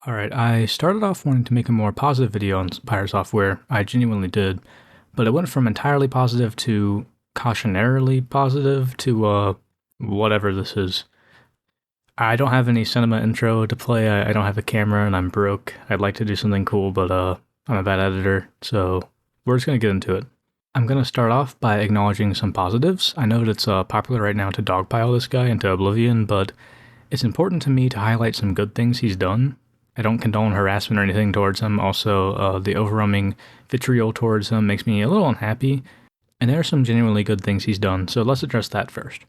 Alright, I started off wanting to make a more positive video on PirateSoftware. I genuinely did. But it went from entirely positive to cautionarily positive to, whatever this is. I don't have any cinema intro to play, I don't have a camera, and I'm broke. I'd like to do something cool, but I'm a bad editor, so we're just gonna get into it. I'm gonna start off by acknowledging some positives. I know that it's popular right now to dogpile this guy into oblivion, but it's important to me to highlight some good things he's done. I don't condone harassment or anything towards him. Also, the overwhelming vitriol towards him makes me a little unhappy, and there are some genuinely good things he's done, so let's address that first.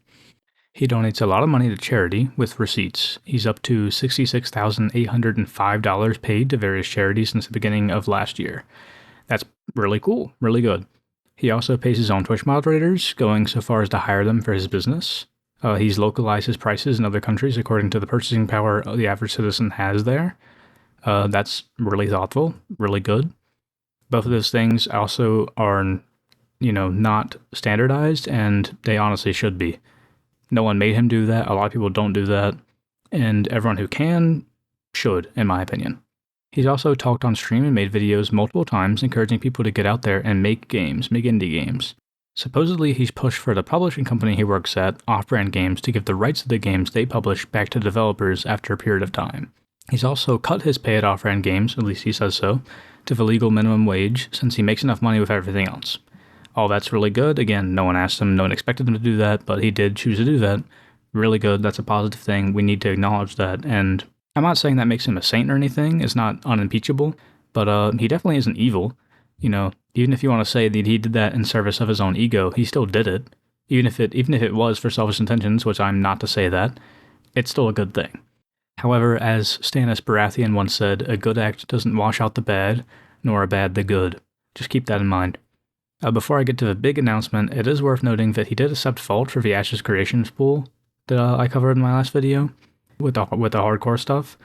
He donates a lot of money to charity with receipts. He's up to $66,805 paid to various charities since the beginning of last year. That's really cool, really good. He also pays his own Twitch moderators, going so far as to hire them for his business. He's localized his prices in other countries according to the purchasing power the average citizen has there. That's really thoughtful, really good. Both of those things also are, not standardized, and they honestly should be. No one made him do that. A lot of people don't do that, and everyone who can should, in my opinion. He's also talked on stream and made videos multiple times encouraging people to get out there and make games, make indie games. Supposedly, he's pushed for the publishing company he works at, Off-Brand Games, to give the rights to the games they publish back to developers after a period of time. He's also cut his pay at Off-Brand Games, at least he says so, to the legal minimum wage since he makes enough money with everything else. All that's really good. Again, no one asked him, no one expected him to do that, but he did choose to do that. Really good, that's a positive thing. We need to acknowledge that, and I'm not saying that makes him a saint or anything. It's not unimpeachable, but he definitely isn't evil. Even if you want to say that he did that in service of his own ego, he still did it. Even if it was for selfish intentions, which I'm not to say that, it's still a good thing. However, as Stannis Baratheon once said, a good act doesn't wash out the bad, nor a bad the good. Just keep that in mind. Before I get to the big announcement, it is worth noting that he did accept fault for the Ashes Creations pool that I covered in my last video with the hardcore stuff.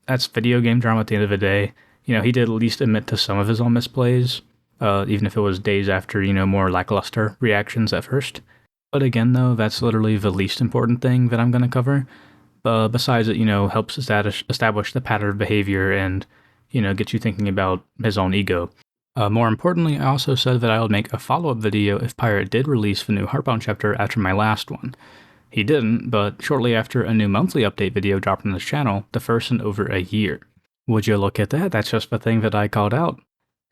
That's video game drama at the end of the day. He did at least admit to some of his own misplays, even if it was days after, more lackluster reactions at first. But again, though, that's literally the least important thing that I'm going to cover. Besides it, helps establish the pattern of behavior and, get you thinking about his own ego. More importantly, I also said that I would make a follow-up video if Pirate did release the new Heartbound chapter after my last one. He didn't, but shortly after a new monthly update video dropped on his channel, the first in over a year. Would you look at that? That's just the thing that I called out.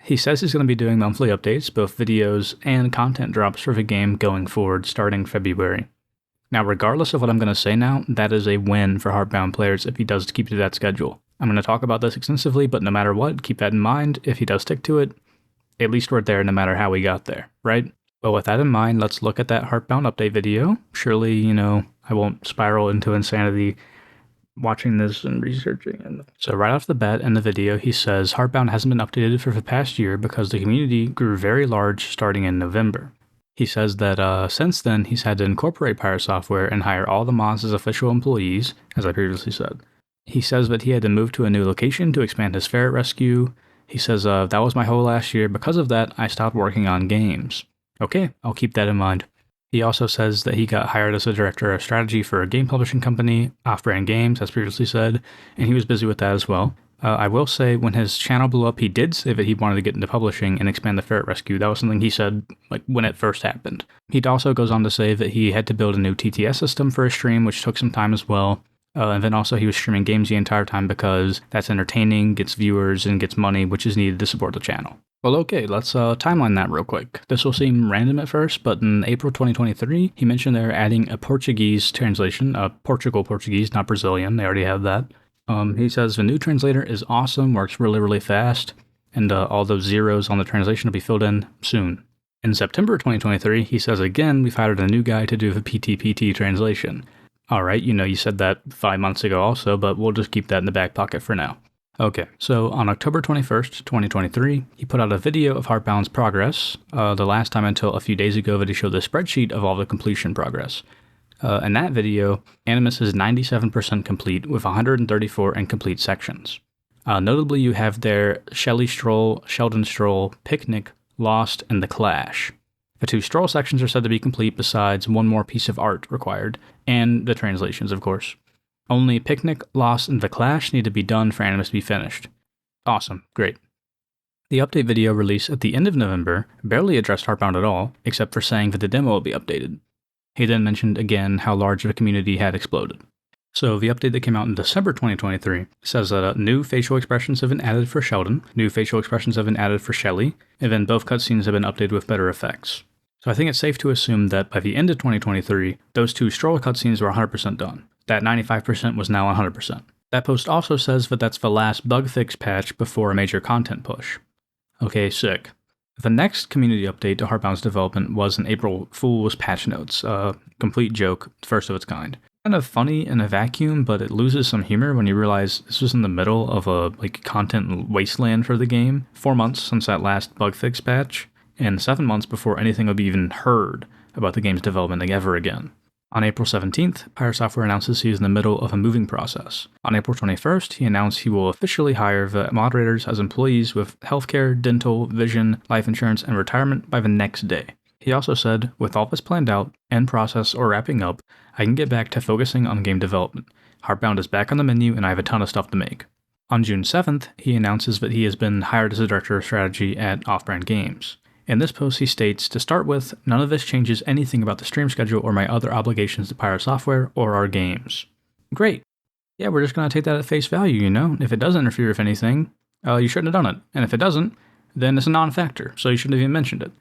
He says he's going to be doing monthly updates, both videos and content drops for the game going forward starting February. Now, regardless of what I'm going to say now, that is a win for Heartbound players if he does keep to that schedule. I'm going to talk about this extensively, but no matter what, keep that in mind. If he does stick to it, at least we're there no matter how we got there, right? Well, with that in mind, let's look at that Heartbound update video. Surely, I won't spiral into insanity watching this and researching. So right off the bat in the video, he says Heartbound hasn't been updated for the past year because the community grew very large starting in November. He says that since then, he's had to incorporate PirateSoftware and hire all the mods as official employees, as I previously said. He says that he had to move to a new location to expand his ferret rescue. He says, that was my whole last year. Because of that, I stopped working on games. Okay, I'll keep that in mind. He also says that he got hired as a director of strategy for a game publishing company, Off-Brand Games, as previously said, and he was busy with that as well. I will say, when his channel blew up, he did say that he wanted to get into publishing and expand the ferret rescue. That was something he said, when it first happened. He also goes on to say that he had to build a new TTS system for his stream, which took some time as well. And then also he was streaming games the entire time because that's entertaining, gets viewers, and gets money, which is needed to support the channel. Well, okay, let's timeline that real quick. This will seem random at first, but in April 2023, he mentioned they're adding a Portuguese translation, Portugal Portuguese, not Brazilian, they already have that. He says the new translator is awesome, works really, really fast, and all those zeros on the translation will be filled in soon. In September 2023, he says again, we've hired a new guy to do the PTPT translation. Alright, you said that 5 months ago also, but we'll just keep that in the back pocket for now. Okay, so on October 21st, 2023, he put out a video of Heartbound's progress, the last time until a few days ago that he showed the spreadsheet of all the completion progress. In that video, Animus is 97% complete with 134 incomplete sections. Notably, you have there Shelley Stroll, Sheldon Stroll, Picnic, Lost, and The Clash. The 2 Stroll sections are said to be complete besides one more piece of art required, and the translations, of course. Only Picnic, Lost, and The Clash need to be done for Animus to be finished. Awesome, great. The update video released at the end of November barely addressed Heartbound at all, except for saying that the demo will be updated. He then mentioned again how large of a community had exploded. So the update that came out in December 2023 says that new facial expressions have been added for Sheldon, new facial expressions have been added for Shelly, and then both cutscenes have been updated with better effects. So I think it's safe to assume that by the end of 2023, those two stroll cutscenes were 100% done. That 95% was now 100%. That post also says that that's the last bug fix patch before a major content push. Okay, sick. The next community update to Heartbound's development was an April Fool's patch notes, a complete joke, first of its kind. Kind of funny in a vacuum, but it loses some humor when you realize this was in the middle of a content wasteland for the game, 4 months since that last bug fix patch, and 7 months before anything would be even heard about the game's development ever again. On April 17th, PirateSoftware announces he is in the middle of a moving process. On April 21st, he announced he will officially hire the moderators as employees with healthcare, dental, vision, life insurance, and retirement by the next day. He also said, with all this planned out, end process, or wrapping up, I can get back to focusing on game development. Heartbound is back on the menu and I have a ton of stuff to make. On June 7th, he announces that he has been hired as a director of strategy at Off-Brand Games. In this post, he states, to start with, none of this changes anything about the stream schedule or my other obligations to PirateSoftware or our games. Great. Yeah, we're just going to take that at face value, you know? If it doesn't interfere with anything, you shouldn't have done it. And if it doesn't, then it's a non-factor, so you shouldn't have even mentioned it.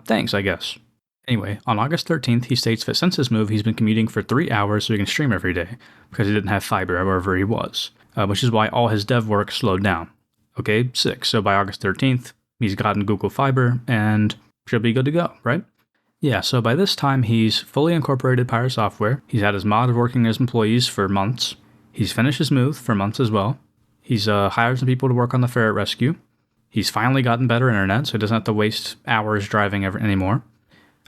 Thanks, I guess. Anyway, on August 13th, he states that since his move, he's been commuting for 3 hours so he can stream every day, because he didn't have fiber wherever he was, which is why all his dev work slowed down. Okay, sick. So by August 13th, he's gotten Google Fiber and should be good to go, right? Yeah, so by this time, he's fully incorporated PirateSoftware. He's had his mod working as employees for months. He's finished his move for months as well. He's hired some people to work on the ferret rescue. He's finally gotten better internet, so he doesn't have to waste hours driving anymore.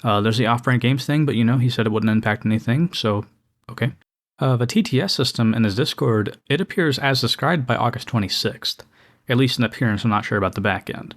There's the Off-Brand Games thing, but he said it wouldn't impact anything, so okay. The TTS system in his Discord, it appears as described by August 26th. At least in appearance, I'm not sure about the back end.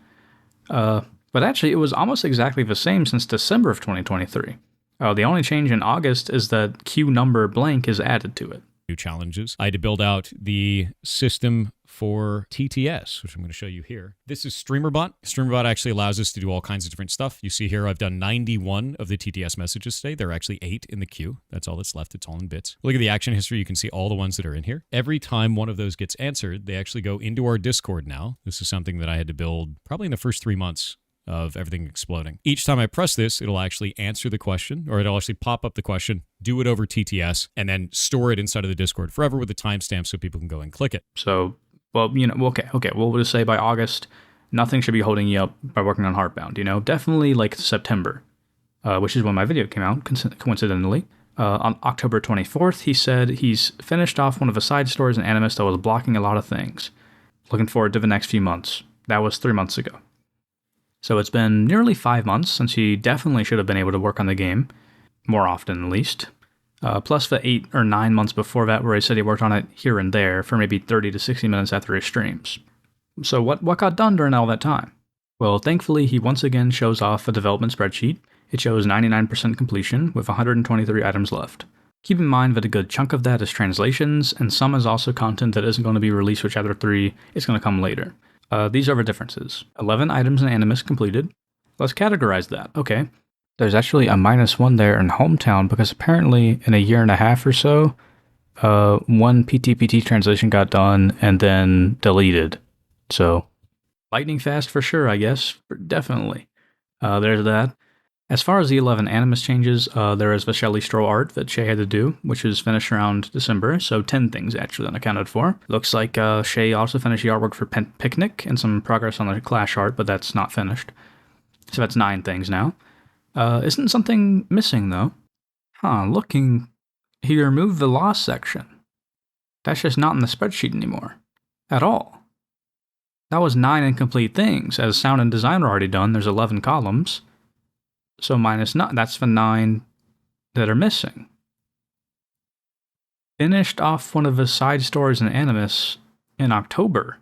But actually, it was almost exactly the same since December of 2023. The only change in August is that queue number blank is added to it. New challenges. I had to build out the system for TTS, which I'm going to show you here. This is StreamerBot. StreamerBot actually allows us to do all kinds of different stuff. You see here, I've done 91 of the TTS messages today. There are actually 8 in the queue. That's all that's left. It's all in bits. Look at the action history. You can see all the ones that are in here. Every time one of those gets answered, they actually go into our Discord now. This is something that I had to build probably in the first 3 months of everything exploding. Each time I press this, it'll actually answer the question, or it'll actually pop up the question, do it over TTS, and then store it inside of the Discord forever with a timestamp so people can go and click it. So, well, okay. We'll just say by August, nothing should be holding you up by working on Heartbound, definitely like September, which is when my video came out, coincidentally. On October 24th, he said he's finished off one of the side stories in Animus that was blocking a lot of things. Looking forward to the next few months. That was 3 months ago. So it's been nearly 5 months since he definitely should have been able to work on the game, more often at least. Plus the 8 or 9 months before that where he said he worked on it here and there for maybe 30 to 60 minutes after his streams. So what got done during all that time? Well, thankfully, he once again shows off a development spreadsheet. It shows 99% completion with 123 items left. Keep in mind that a good chunk of that is translations, and some is also content that isn't going to be released with Chapter 3, it's going to come later. These are the differences. 11 items in Animus completed. Let's categorize that. Okay. There's actually a -1 there in Hometown because apparently in a year and a half or so, one PTPT translation got done and then deleted. So, lightning fast for sure, I guess. Definitely. There's that. As far as the 11 Animus changes, there is the Shelley Stroll art that Shay had to do, which is finished around December, so 10 things actually unaccounted for. Looks like Shay also finished the artwork for Picnic and some progress on the Clash art, but that's not finished. So that's 9 things now. Isn't something missing, though? Looking, he removed the Lost section. That's just not in the spreadsheet anymore. At all. That was 9 incomplete things. As sound and design were already done, there's 11 columns. So -9, that's the 9 that are missing. Finished off one of the side stories in Animus in October.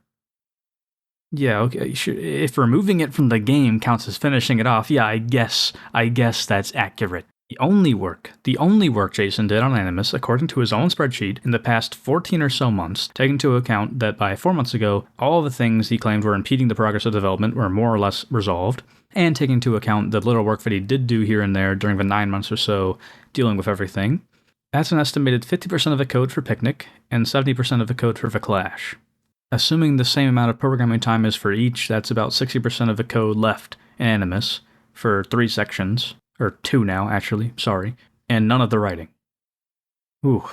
Yeah, okay, sure. If removing it from the game counts as finishing it off, yeah, I guess that's accurate. The only work Jason did on Animus, according to his own spreadsheet, in the past 14 or so months, taking into account that by 4 months ago, all the things he claimed were impeding the progress of development were more or less resolved, and taking into account the little work that he did do here and there during the 9 months or so dealing with everything, that's an estimated 50% of the code for Picnic and 70% of the code for the Clash. Assuming the same amount of programming time as for each, that's about 60% of the code left in Animus for 3 sections. Or 2 now, actually, sorry, and none of the writing. Ooh,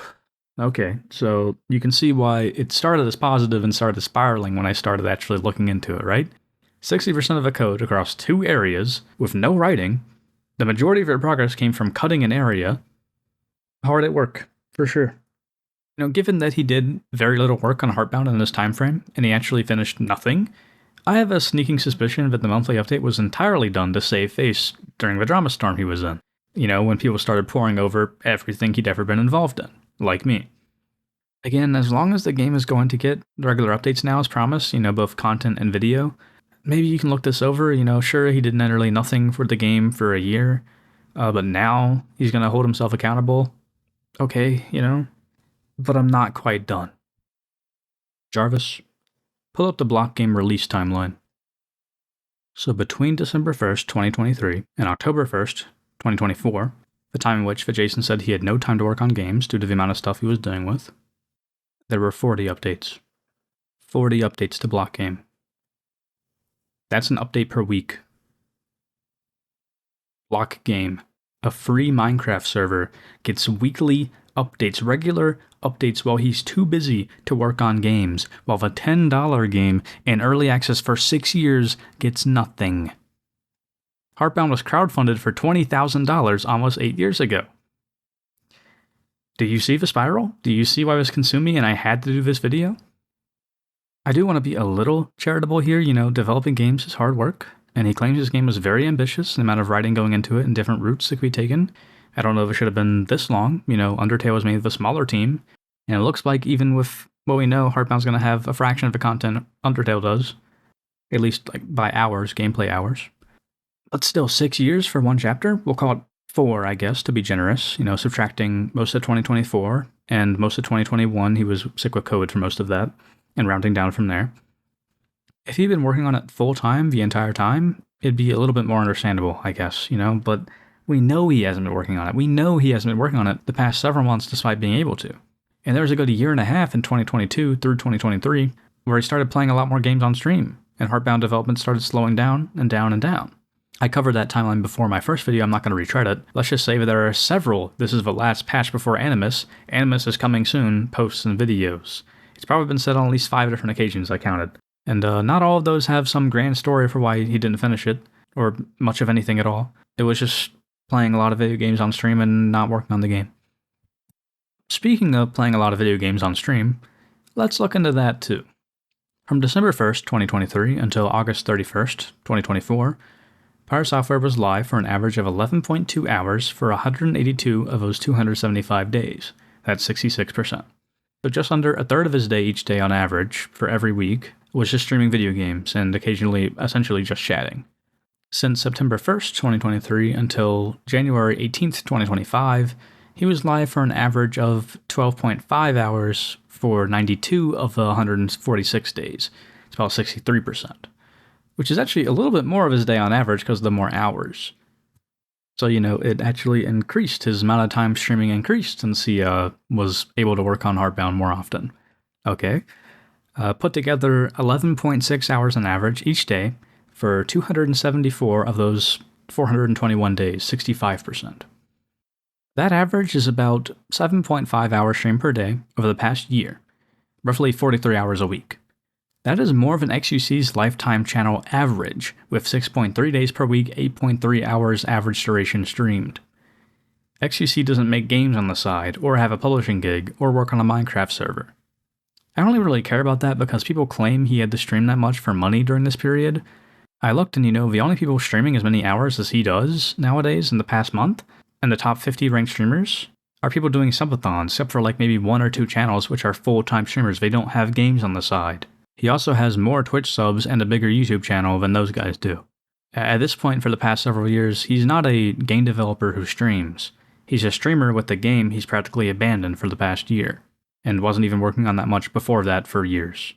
okay, so you can see why it started as positive and started spiraling when I started actually looking into it, right? 60% of the code across 2 areas with no writing. The majority of your progress came from cutting an area. Hard at work, for sure. Given that he did very little work on Heartbound in this time frame, and he actually finished nothing, I have a sneaking suspicion that the monthly update was entirely done to save face during the drama storm he was in. When people started pouring over everything he'd ever been involved in, like me. Again, as long as the game is going to get regular updates now as promised, both content and video, maybe you can look this over. Sure, he did literally nothing for the game for a year, but now he's going to hold himself accountable. Okay, but I'm not quite done. Jarvis, pull up the Blockgame release timeline. So between December 1st, 2023 and October 1st, 2024, the time in which Jason said he had no time to work on games due to the amount of stuff he was dealing with, there were 40 updates. 40 updates to Blockgame. That's an update per week. Blockgame, a free Minecraft server, gets weekly updates, regular updates while he's too busy to work on games, while the $10 game in early access for 6 years gets nothing. Heartbound was crowdfunded for $20,000 almost 8 years ago. Do you see the spiral? Do you see why this consumed me and I had to do this video? I do want to be a little charitable here. Developing games is hard work, and he claims his game was very ambitious, the amount of writing going into it and different routes that could be taken. I don't know if it should have been this long. Undertale was made with a smaller team, and it looks like even with what we know, Heartbound's going to have a fraction of the content Undertale does, at least by hours, gameplay hours. But still, 6 years for one chapter? We'll call it 4, I guess, to be generous. Subtracting most of 2024 and most of 2021. He was sick with COVID for most of that, and rounding down from there. If he'd been working on it full time the entire time, it'd be a little bit more understandable, I guess, but we know he hasn't been working on it. We know he hasn't been working on it the past several months despite being able to. And there was a good year and a half in 2022 through 2023 where he started playing a lot more games on stream, and Heartbound development started slowing down and down and down. I covered that timeline before my first video, I'm not going to retread it. Let's just say that there are several, this is the last patch before Animus. Animus is coming soon, posts and videos. It's probably been said on at least 5 different occasions, I counted. And not all of those have some grand story for why he didn't finish it, or much of anything at all. It was just playing a lot of video games on stream and not working on the game. Speaking of playing a lot of video games on stream, let's look into that too. From December 1st, 2023 until August 31st, 2024, PirateSoftware was live for an average of 11.2 hours for 182 of those 275 days. That's 66%. So just under a third of his day each day on average, for every week, was just streaming video games and occasionally essentially just chatting. Since September 1st, 2023 until January 18th, 2025, he was live for an average of 12.5 hours for 92 of the 146 days. It's about 63%, which is actually a little bit more of his day on average because of the more hours. So, it actually increased. His amount of time streaming increased since he was able to work on Heartbound more often. Okay. Put together 11.6 hours on average each day for 274 of those 421 days, 65%. That average is about 7.5 hours stream per day over the past year, roughly 43 hours a week. That is more than XUC's lifetime channel average, with 6.3 days per week, 8.3 hours average duration streamed. XUC doesn't make games on the side, or have a publishing gig, or work on a Minecraft server. I don't really care about that because people claim he had to stream that much for money during this period. I looked and the only people streaming as many hours as he does nowadays in the past month, and the top 50 ranked streamers, are people doing subathons, except for like maybe 1 or 2 channels which are full-time streamers. They don't have games on the side. He also has more Twitch subs and a bigger YouTube channel than those guys do. At this point, for the past several years, he's not a game developer who streams. He's a streamer with the game he's practically abandoned for the past year, and wasn't even working on that much before that for years.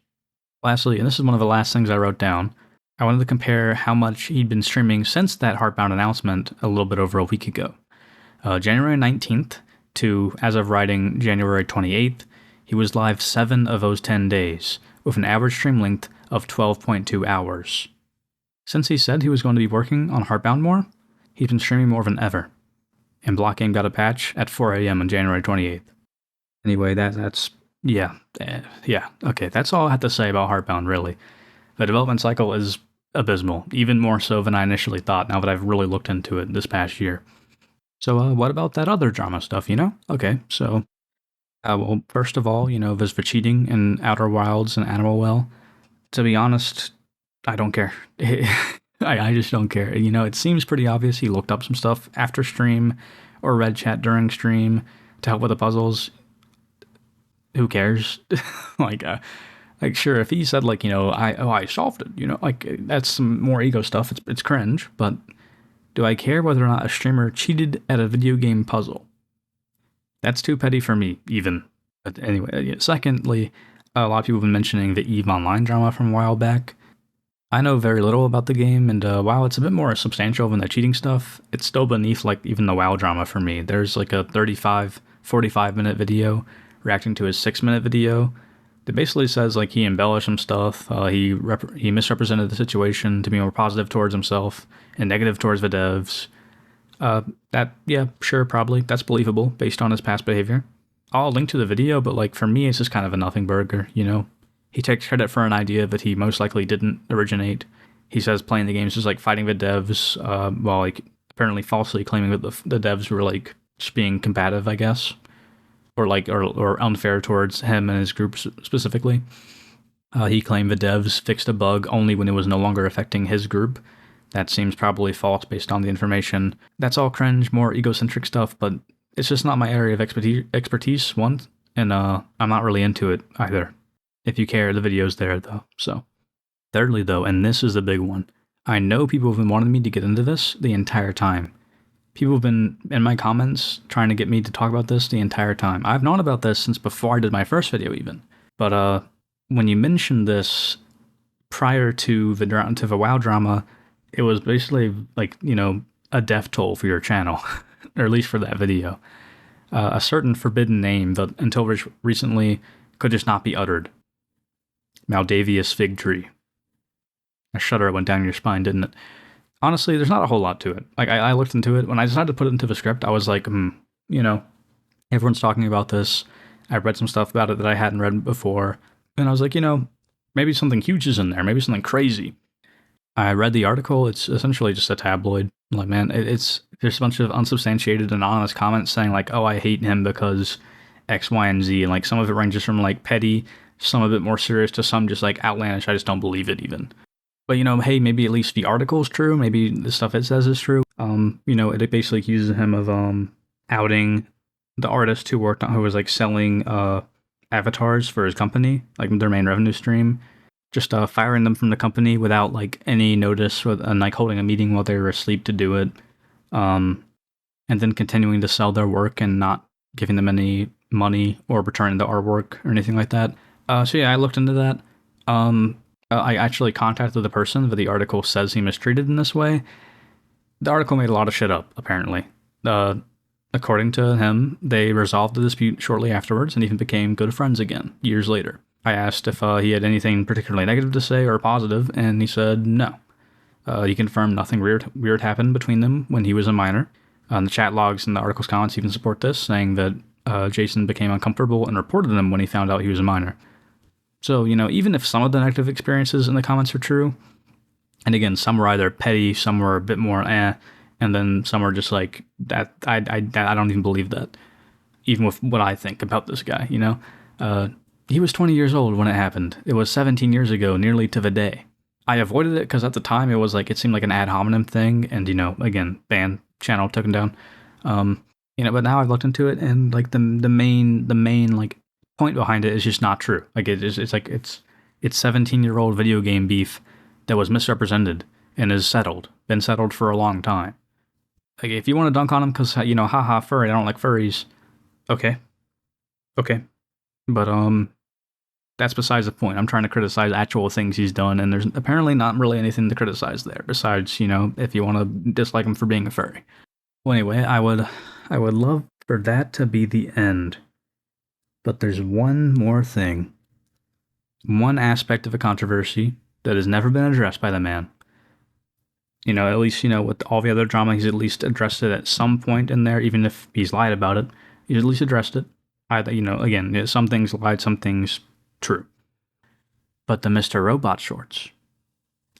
Lastly, and this is one of the last things I wrote down, I wanted to compare how much he'd been streaming since that Heartbound announcement a little bit over a week ago. January 19th to, as of writing, January 28th, he was live 7 of those 10 days, with an average stream length of 12.2 hours. Since he said he was going to be working on Heartbound more, he's been streaming more than ever. And Blockgame got a patch at 4 a.m. on January 28th. Anyway, okay, that's all I have to say about Heartbound, really. The development cycle is abysmal, even more so than I initially thought now that I've really looked into it this past year. So, what about that other drama stuff, Okay, so, well, first of all, there's the cheating in Outer Wilds and Animal Well. To be honest, I don't care. I just don't care. It seems pretty obvious he looked up some stuff after stream or read chat during stream to help with the puzzles. Who cares? Sure, if he said, I solved it, that's some more ego stuff. It's cringe, but do I care whether or not a streamer cheated at a video game puzzle? That's too petty for me, even. But anyway, secondly, a lot of people have been mentioning the EVE Online drama from a while back. I know very little about the game, and while it's a bit more substantial than the cheating stuff, it's still beneath, even the WoW drama for me. There's, a 45-minute video reacting to his 6-minute video that basically says, he embellished some stuff, he misrepresented the situation to be more positive towards himself and negative towards the devs. Probably. That's believable based on his past behavior. I'll link to the video, but, for me, it's just kind of a nothing burger, He takes credit for an idea that he most likely didn't originate. He says playing the games is like fighting the devs, while, apparently falsely claiming that the devs were, just being combative, I guess. Or unfair towards him and his group specifically. He claimed the devs fixed a bug only when it was no longer affecting his group. That seems probably false based on the information. That's all cringe, more egocentric stuff, but it's just not my area of expertise, one, and I'm not really into it either. If you care, the video's there, though, so. Thirdly, though, and this is the big one, I know people have been wanting me to get into this the entire time. People have been, in my comments, trying to get me to talk about this the entire time. I've known about this since before I did my first video, even. But when you mentioned this prior to the WoW drama, it was basically, a death toll for your channel, or at least for that video. A certain forbidden name that, until recently, could just not be uttered. Maldavius Figtree. A shudder went down your spine, didn't it? Honestly, there's not a whole lot to it. I looked into it. When I decided to put it into the script, I was like, everyone's talking about this. I read some stuff about it that I hadn't read before. And I was like, maybe something huge is in there. Maybe something crazy. I read the article. It's essentially just a tabloid. There's a bunch of unsubstantiated and honest comments saying, I hate him because X, Y, and Z. And, some of it ranges from, petty, some of it more serious, to some just, outlandish. I just don't believe it, even. But, hey, maybe at least the article's true. Maybe the stuff it says is true. It basically accuses him of outing the artist who was selling avatars for his company, their main revenue stream. Just firing them from the company without any notice, and holding a meeting while they were asleep to do it. And then continuing to sell their work and not giving them any money or returning the artwork or anything like that. I looked into that. I actually contacted the person that the article says he mistreated in this way. The article made a lot of shit up, apparently. According to him, they resolved the dispute shortly afterwards and even became good friends again, years later. I asked if he had anything particularly negative to say or positive, and he said no. He confirmed nothing weird happened between them when he was a minor. The chat logs and the article's comments even support this, saying that Jason became uncomfortable and reported him when he found out he was a minor. So, even if some of the negative experiences in the comments are true, and again, some were either petty, some were a bit more and then some are just that, I don't even believe that, even with what I think about this guy, He was 20 years old when it happened. It was 17 years ago, nearly to the day. I avoided it because at the time it seemed like an ad hominem thing, and, again, ban, channel took him down. But now I've looked into it, and, the main point behind it is just not true. It's 17-year-old video game beef that was misrepresented and is settled. Been settled for a long time. Like, if you want to dunk on him because, haha, furry, I don't like furries. Okay. But, that's besides the point. I'm trying to criticize actual things he's done, and there's apparently not really anything to criticize there, besides, if you want to dislike him for being a furry. Well, anyway, I would love for that to be the end. But there's one more thing. One aspect of a controversy that has never been addressed by the man. At least, with all the other drama, he's at least addressed it at some point in there, even if he's lied about it. He's at least addressed it. Again, some things lied, some things true. But the Mr. Robot shorts.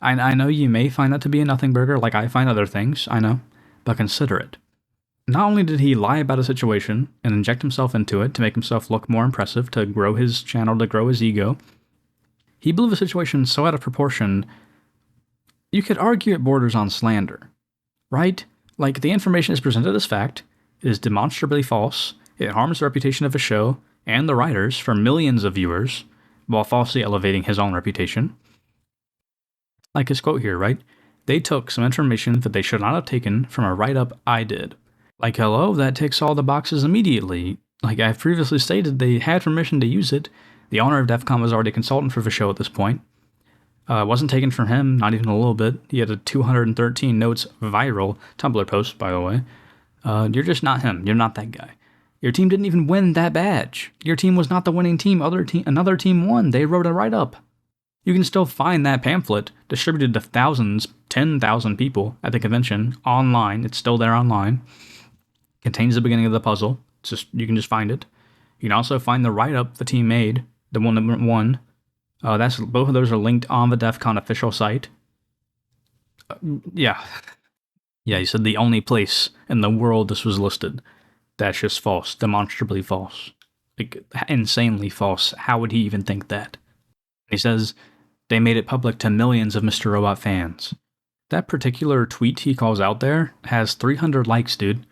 I know you may find that to be a nothing burger, like I find other things, I know. But consider it. Not only did he lie about a situation and inject himself into it to make himself look more impressive, to grow his channel, to grow his ego, he blew the situation so out of proportion, you could argue it borders on slander, right? Like, the information is presented as fact, it is demonstrably false, it harms the reputation of a show and the writers for millions of viewers, while falsely elevating his own reputation. Like his quote here, right? They took some information that they should not have taken from a write-up I did. Like, hello, that ticks all the boxes immediately. Like I've previously stated, they had permission to use it. The owner of DEF CON was already a consultant for the show at this point. It wasn't taken from him, not even a little bit. He had a 213 notes viral Tumblr post, by the way. You're just not him. You're not that guy. Your team didn't even win that badge. Your team was not the winning team. Another team won. They wrote a write-up. You can still find that pamphlet distributed to thousands, 10,000 people at the convention online. It's still there online. Contains the beginning of the puzzle. You can just find it. You can also find the write-up the team made, the one that won. Both of those are linked on the DEF CON official site. Yeah, he said the only place in the world this was listed. That's just false, demonstrably false, like insanely false. How would he even think that? He says they made it public to millions of Mr. Robot fans. That particular tweet he calls out there has 300 likes, dude.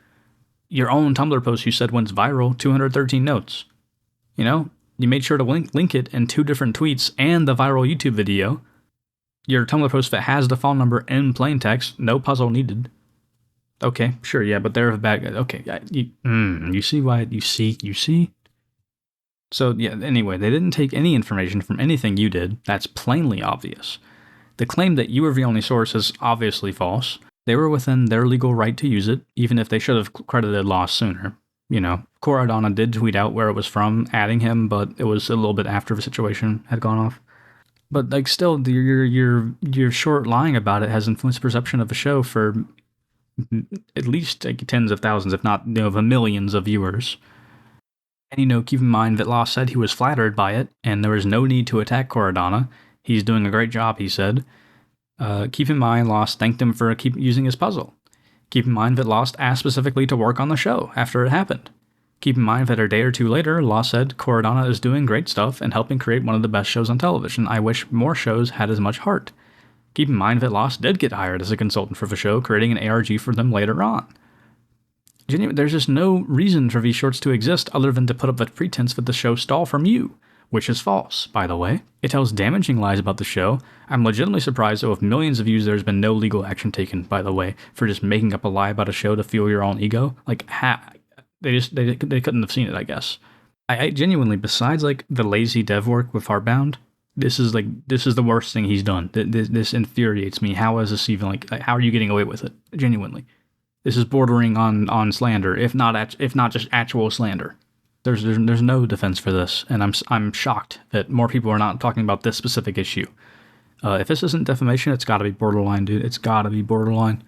Your own Tumblr post you said went viral, 213 notes. You made sure to link it in 2 different tweets and the viral YouTube video. Your Tumblr post that has the phone number in plain text, no puzzle needed. Okay, sure, yeah, but they're a bad guy. Okay, you see why? You see? So, yeah, anyway, they didn't take any information from anything you did. That's plainly obvious. The claim that you were the only source is obviously false. They were within their legal right to use it, even if they should have credited Loss sooner. Koradana did tweet out where it was from, adding him, but it was a little bit after the situation had gone off. But, like, still, your short lying about it has influenced perception of the show for at least like tens of thousands, if not the millions of viewers. And keep in mind that Loss said he was flattered by it, and there was no need to attack Koradana. He's doing a great job, he said. Keep in mind, Lost thanked him for keep using his puzzle. Keep in mind that Lost asked specifically to work on the show after it happened. Keep in mind that a day or two later, Lost said Koradana is doing great stuff and helping create one of the best shows on television. I wish more shows had as much heart. Keep in mind that Lost did get hired as a consultant for the show, creating an ARG for them later on. There's just no reason for these shorts to exist other than to put up the pretense that the show stole from you, which is false, by the way. It tells damaging lies about the show. I'm legitimately surprised that with millions of views there's been no legal action taken, by the way, for just making up a lie about a show to fuel your own ego. Like, they couldn't have seen it, I guess. I genuinely, besides like the lazy dev work with Heartbound, this is the worst thing he's done. This infuriates me. How is this even how are you getting away with it? Genuinely, this is bordering on slander, if not just actual slander. There's no defense for this, and I'm shocked that more people are not talking about this specific issue. If this isn't defamation, it's got to be borderline, dude. It's got to be borderline.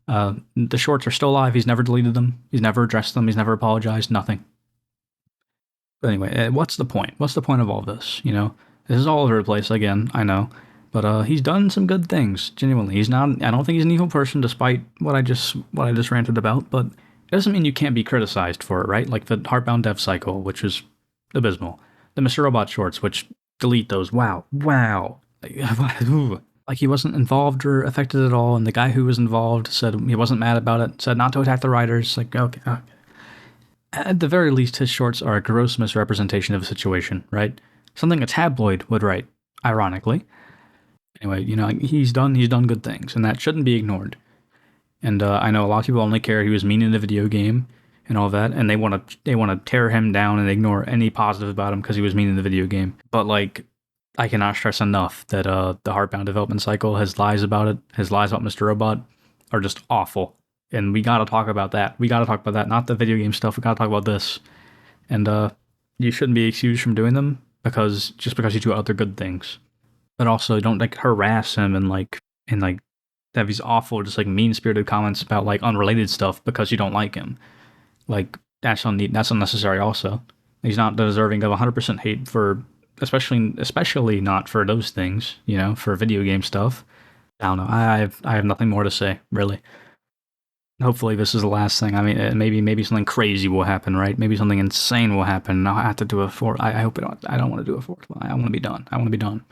The shorts are still live. He's never deleted them. He's never addressed them. He's never apologized. Nothing. But anyway, what's the point? What's the point of all this? This is all over the place again, I know. But he's done some good things, genuinely. I don't think he's an evil person, despite what I just ranted about, but it doesn't mean you can't be criticized for it, right? Like the Heartbound dev cycle, which is abysmal. The Mr. Robot shorts, which delete those. Wow. Like he wasn't involved or affected at all, and the guy who was involved said he wasn't mad about it, said not to attack the writers. Like, okay. At the very least, his shorts are a gross misrepresentation of a situation, right? Something a tabloid would write, ironically. Anyway, he's done good things, and that shouldn't be ignored. And I know a lot of people only care he was mean in the video game and all that, and they want to tear him down and ignore any positive about him because he was mean in the video game. But like, I cannot stress enough that the Heartbound development cycle, his lies about Mr. Robot, are just awful. And we gotta talk about that. Not the video game stuff. We gotta talk about this. And you shouldn't be excused from doing them because you do other good things. But also, don't like harass him and have these awful, just like mean-spirited comments about like unrelated stuff because you don't like him. Like that's unnecessary. Also, he's not deserving of 100% hate for, especially not for those things. For video game stuff. I don't know. I have nothing more to say, really. Hopefully this is the last thing. I mean, maybe something crazy will happen, right? Maybe something insane will happen. And I'll have to do a fourth. I hope it. I don't want to do a fourth one. I want to be done.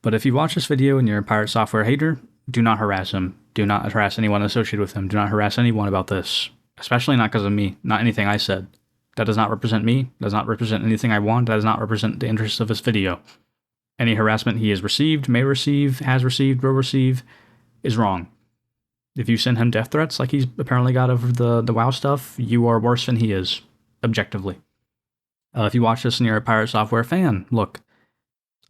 But if you watch this video and you're a Pirate Software hater, do not harass him. Do not harass anyone associated with him. Do not harass anyone about this. Especially not because of me. Not anything I said. That does not represent me. Does not represent anything I want. That does not represent the interests of this video. Any harassment he has received, may receive, has received, will receive, is wrong. If you send him death threats like he's apparently got over the WoW stuff, you are worse than he is, objectively. If you watch this and you're a Pirate Software fan, look,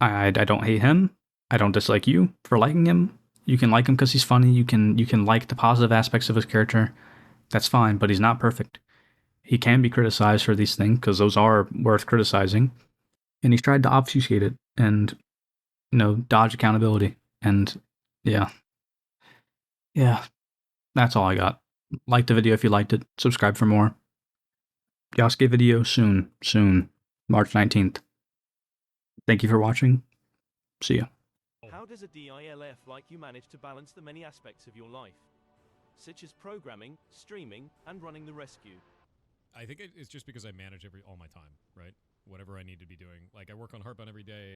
I don't hate him. I don't dislike you for liking him. You can like him because he's funny. You can like the positive aspects of his character. That's fine, but he's not perfect. He can be criticized for these things because those are worth criticizing. And he's tried to obfuscate it and, dodge accountability. And yeah, that's all I got. Like the video if you liked it. Subscribe for more. Yasuke video soon, March 19th. Thank you for watching. See ya. How does a DILF like you manage to balance the many aspects of your life, such as programming, streaming, and running the rescue? I think it's just because I manage all my time, right? Whatever I need to be doing. Like, I work on Heartbound every day.